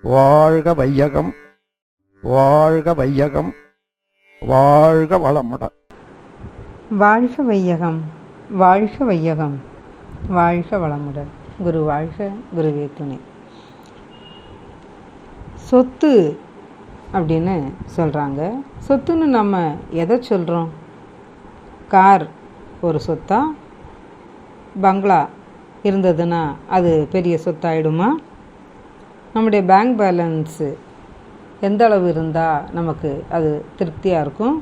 வாழ்க வையகம், வாழ்க வையகம், வாழ்க வளமுடன். வாழ்க வையகம், வாழ்க வையகம், வாழ்க வளமுடன். குரு வாழ்க, குருவே துணை. சொத்து அப்படின்னு சொல்கிறாங்க. சொத்துன்னு நம்ம எதை சொல்கிறோம்? கார் ஒரு சொத்தா? பங்களா இருந்ததுன்னா அது பெரிய சொத்தாயிடுமா? நம்முடைய பேங்க் பேலன்ஸு எந்த அளவு இருந்தால் நமக்கு அது திருப்தியாக இருக்கும்?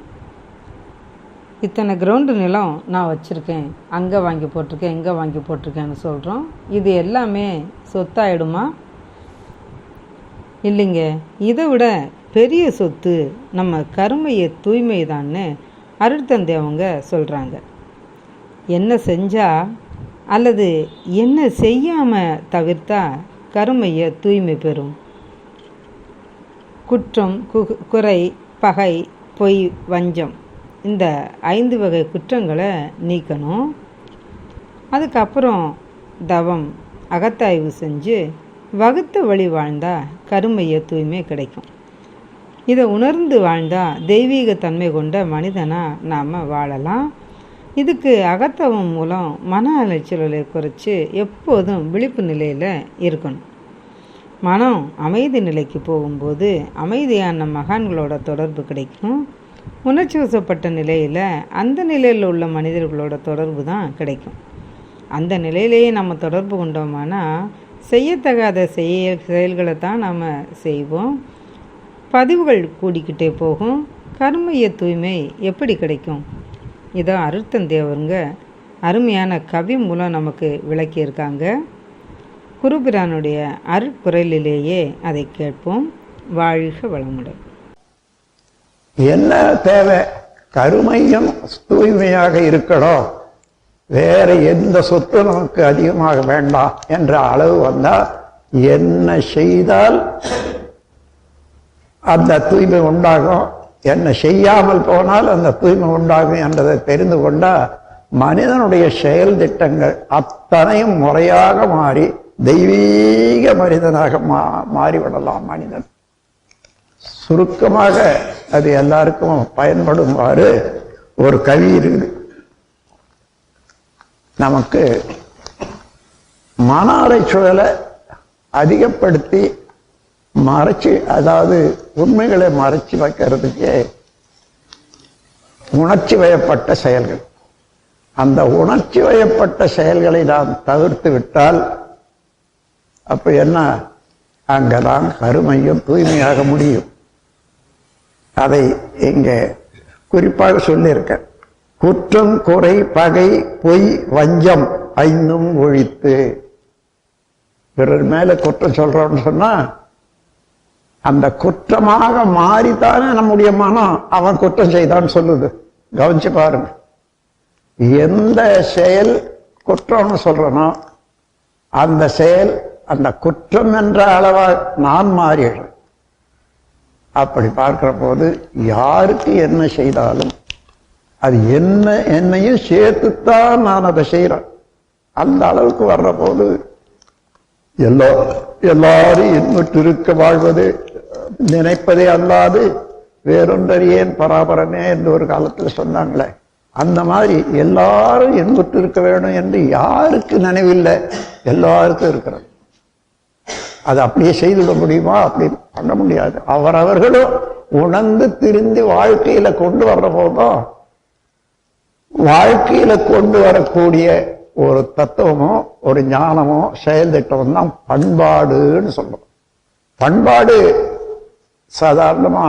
இத்தனை கிரவுண்டு நிலம் நான் வச்சுருக்கேன், அங்கே வாங்கி போட்டிருக்கேன், இங்கே வாங்கி போட்டிருக்கேன்னு சொல்கிறோம். இது எல்லாமே சொத்தாயிடுமா? இல்லைங்க. இதை விட பெரிய சொத்து நம்ம கருமைய தூய்மை தான்னு அருட்தந்தை அவங்க சொல்கிறாங்க. என்ன செஞ்சால் அல்லது என்ன செய்யாமல் தவிர்த்தா கருமைய தூய்மை பெறும்? குற்றம், குறை, பகை, பொய், வஞ்சம், இந்த 5 வகை குற்றங்களை நீக்கணும். அதுக்கப்புறம் தவம், அகத்தாய்வு செஞ்சு வகுத்த வழி வாழ்ந்தால் கருமைய தூய்மை கிடைக்கும். இதை உணர்ந்து வாழ்ந்தால் தெய்வீக தன்மை கொண்ட மனிதனாக நாம் வாழலாம். இதுக்கு அகத்தவம் மூலம் மன அலைச்சலை குறைச்சி எப்போதும் விழிப்பு நிலையில் இருக்கணும். மனம் அமைதி நிலைக்கு போகும்போது அமைதியான மகான்களோட தொடர்பு கிடைக்கும். உணர்ச்சி வசப்பட்ட நிலையில் அந்த நிலையில் உள்ள மனிதர்களோட தொடர்பு தான் கிடைக்கும். அந்த நிலையிலேயே நம்ம தொடர்பு கொண்டோமானா செய்யத்தகாத செயல்களை தான் நாம் செய்வோம். பதிவுகள் கூடிக்கிட்டே போகும். கருமைய தூய்மை எப்படி கிடைக்கும்? இதோ அருட்தந்தை அவங்க அருமையான கவி மூலம் நமக்கு விளக்கியிருக்காங்க. குருபிரானுடைய அருட்குரலிலேயே அதை கேட்போம். வாழ்க வளமுடன். என்ன தேவை? கருமையும் தூய்மையாக இருக்கணும். வேற எந்த சொத்து நமக்கு அதிகமாக வேண்டாம் என்ற அளவு வந்தால் என்ன செய்தால் அந்த தூய்மை உண்டாகும், என்ன செய்யாமல் போனால் அந்த தூய்மை உண்டாகும் என்றதை தெரிந்து கொண்டால் மனிதனுடைய செயல் திட்டங்கள் அத்தனையும் முறையாக மாறி தெய்வீக மனிதனாக மாறிவிடலாம். மனிதன் சுருக்கமாக அது எல்லாருக்கும் பயன்படுமாறு ஒரு கவி இருக்கு. நமக்கு மன அலைச்சூழலை அதிகப்படுத்தி மறைச்சி, அதாவது உண்மைகளை மறைச்சி வைக்கிறதுக்கு உணர்ச்சி வயப்பட்ட செயல்கள். அந்த உணர்ச்சி வயப்பட்ட செயல்களை நாம் தவிர்த்து விட்டால் அப்ப என்ன? அங்கதான் கருமையும் தூய்மையாக முடியும். அதை இங்கே குறிப்பாக சொல்லியிருக்க. குற்றம், குறை, பகை, பொய், வஞ்சம் 5 ஒழித்து. பிறர் மேல குற்றம் சொல்றோம்னு சொன்னா அந்த குற்றமாக மாறித்தானே நம்முடைய மனம் அவன் குற்றம் செய்தான்னு சொல்லுது. கவனிச்சு பாருங்க. எந்த செயல் குற்றம்னு சொல்றனோ அந்த செயல் அந்த குற்றம் என்ற அளவா நான் மாறிடுறேன். அப்படி பார்க்கிற போது யாருக்கு என்ன செய்தாலும் அது என்னையும் சேர்த்துத்தான் நான் அதை செய்யறேன். அந்த அளவுக்கு வர்ற போது எல்லாரும் இன்னும் இருக்க வாழ்வது நினைப்பதே அல்லாது வேறொன்றறியேன் பராபரமே என்று ஒரு காலத்துல சொன்னாங்களே, அந்த மாதிரி எல்லாரும் என்புற்று இருக்க வேண்டும் என்று யாருக்கு நினைவில்லை? எல்லாருக்கும் இருக்கிறது. அது அப்படியே செய்துவிட முடியுமா? அப்படி பண்ண முடியாது. அவரவர்களும் உணர்ந்து திருந்தி வாழ்க்கையில கொண்டு வர்ற போதும் வாழ்க்கையில கொண்டு வரக்கூடிய ஒரு தத்துவமோ ஒரு ஞானமோ செயல் திட்டமும் தான் பண்பாடுன்னு சொல்றோம். பண்பாடு சாதாரணமா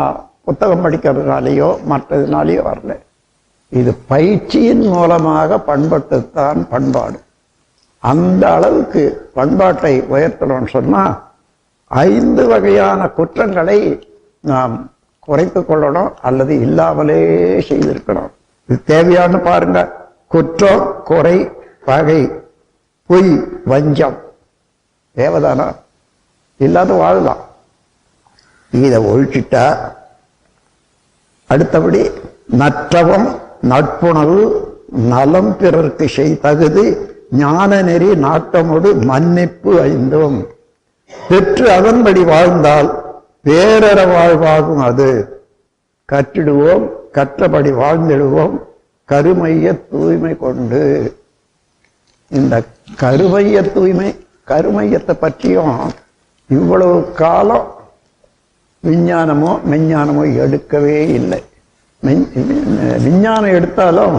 புத்தகம் படிக்கிறதுனாலேயோ மற்றதுனாலேயோ வரல. இது பயிற்சியின் மூலமாக பண்பட்டுத்தான் பண்பாடு. அந்த அளவுக்கு பண்பாட்டை உயர்த்தணும்னு சொன்னா 5 வகையான குற்றங்களை நாம் குறைத்து கொள்ளணும் அல்லது இல்லாமலே செய்திருக்கணும். இது தேவையானு பாருங்க. குற்றம், குறை, பகை, பொய், வஞ்சம் தேவைதானா? இல்லாத வாழலாம். இதை ஒழிச்சிட்டா அடுத்தபடி நற்றவம், நட்புணர்வு, நலம் பிறர்க்கு செய் தகுதி, ஞான நெறி, நாட்டமோடு மன்னிப்பு 5 பெற்று அதன்படி வாழ்ந்தால் பேரற வாழ்வாகும் அது. கற்றிடுவோம், கற்றபடி வாழ்ந்திடுவோம், கருமைய தூய்மை கொண்டு. இந்த கருமைய தூய்மை, கருமையத்தை பற்றியும் இவ்வளவு காலம் விஞ்ஞானமோ மெஞ்ஞானமோ எடுக்கவே இல்லை. விஞ்ஞானம் எடுத்தாலும்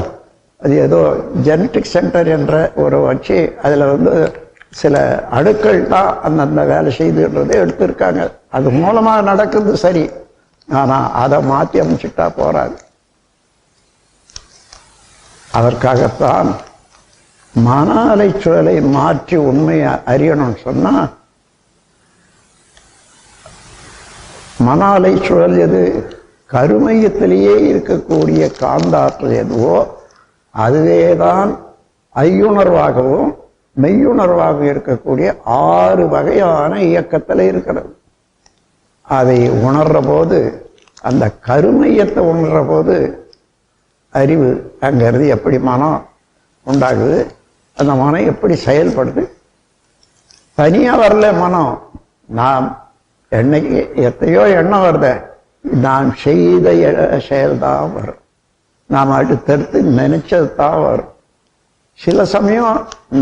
அது ஏதோ ஜெனட்டிக் சென்டர் என்ற ஒரு வச்சு அதில் சில அணுக்கள் தான் அந்தந்த வேலை செய்துன்றதை எடுத்திருக்காங்க. அது மூலமாக நடக்குது சரி, ஆனால் அதை மாற்றி அமைச்சுட்டா போறாது. அதற்காகத்தான் மன அலைச்சூழலை மாற்றி உண்மையை அறியணும்னு சொன்னா, மன அலைச்சூழல் எது? கருமையத்திலேயே இருக்கக்கூடிய காந்தாற்றல் எதுவோ அதுவேதான் ஐயுணர்வாகவும் மெய்யுணர்வாக இருக்கக்கூடிய 6 வகையான இயக்கத்தில் இருக்கிறது. அதை உணர்ற போது, அந்த கருமையத்தை உணர்ற போது அறிவு அங்கிறது எப்படி மனம் உண்டாகுது, அந்த மனம் எப்படி செயல்படுது. தனியா வரல மனம். நாம் என்னைக்கு எத்தையோ எண்ணம் வருத, நாம் செய்த செயல்தான் வரும். நாம் அடுத்தடுத்து நினைச்சது தான் வரும். சில சமயம்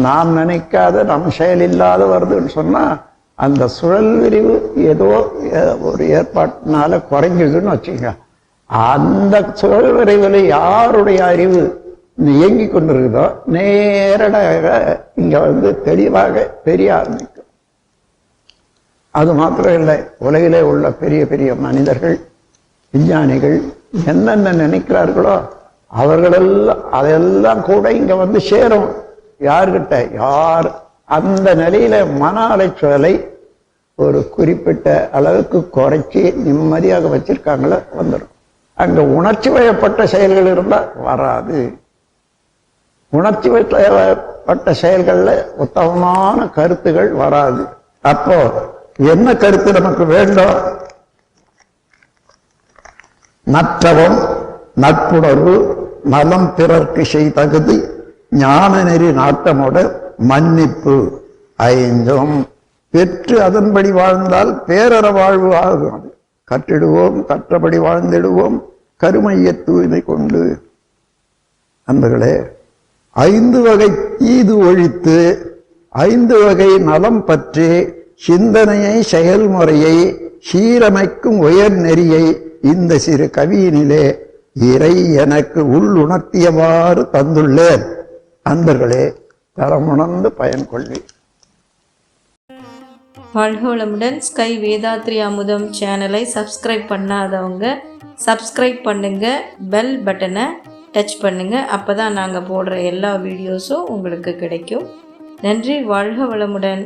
நாம் நினைக்காத நம் செயல் இல்லாத வருதுன்னு சொன்னா அந்த சுழல் விரிவு ஏதோ ஒரு ஏற்பாட்டினால குறைஞ்சுதுன்னு வச்சுங்க. அந்த சுழல் விரைவில் யாருடைய அறிவு இயங்கி கொண்டிருக்குதோ நேரடியாக இங்க தெளிவாக தெரிய ஆரம்பிக்கும். அது மாத்திரம் இல்லை, உலகிலே உள்ள பெரிய பெரிய மனிதர்கள், விஞ்ஞானிகள் என்னென்ன நினைக்கிறார்களோ அவர்களெல்லாம் அதெல்லாம் கூட இங்க சேரும். யார்கிட்ட? யார் அந்த நிலையில மன அலைச்சூழலை ஒரு குறிப்பிட்ட அளவுக்கு குறைச்சி நிம்மதியாக வச்சிருக்காங்களோ வந்துடும். அங்க உணர்ச்சி வயப்பட்ட செயல்கள் இருந்தா வராது. உணர்ச்சி வயப்பட்ட செயல்கள்ல உத்தமமான கருத்துகள் வராது. அப்போ என்ன கருத்து நமக்கு வேண்டும்? நற்றவம், நட்புணர்வு, நலம் பிறர்க்கு செய்தகுதி, ஞான நெறி நாட்டமோட மன்னிப்பு 5 பெற்று அதன்படி வாழ்ந்தால் பேரற வாழ்வு ஆகும். கற்றிடுவோம், கற்றபடி வாழ்ந்திடுவோம், கருமைய தூய்மை கொண்டு. அன்பர்களே, 5 வகை தீது ஒழித்து 5 வகை நலம் பற்றி சிந்தனையை, செயல்முறையை சீரமைக்கும் உயர் நெறியை இந்த சிறு கவியினிலே இறை எனக்கு உள்ளுணர்த்தியவாறு தந்துள்ளேன். அன்பர்களே, தரமுணர்ந்து பயன் கொள்ளி. வாழ்க வளமுடன். ஸ்கை வேதாத்ரி அமுதம் சேனலை சப்ஸ்கிரைப் பண்ணாதவங்க சப்ஸ்கிரைப் பண்ணுங்க, பெல் பட்டனை டச் பண்ணுங்க. அப்போ தான் நாங்கள் போடுற எல்லா வீடியோஸும் உங்களுக்கு கிடைக்கும். நன்றி. வாழ்க வளமுடன்.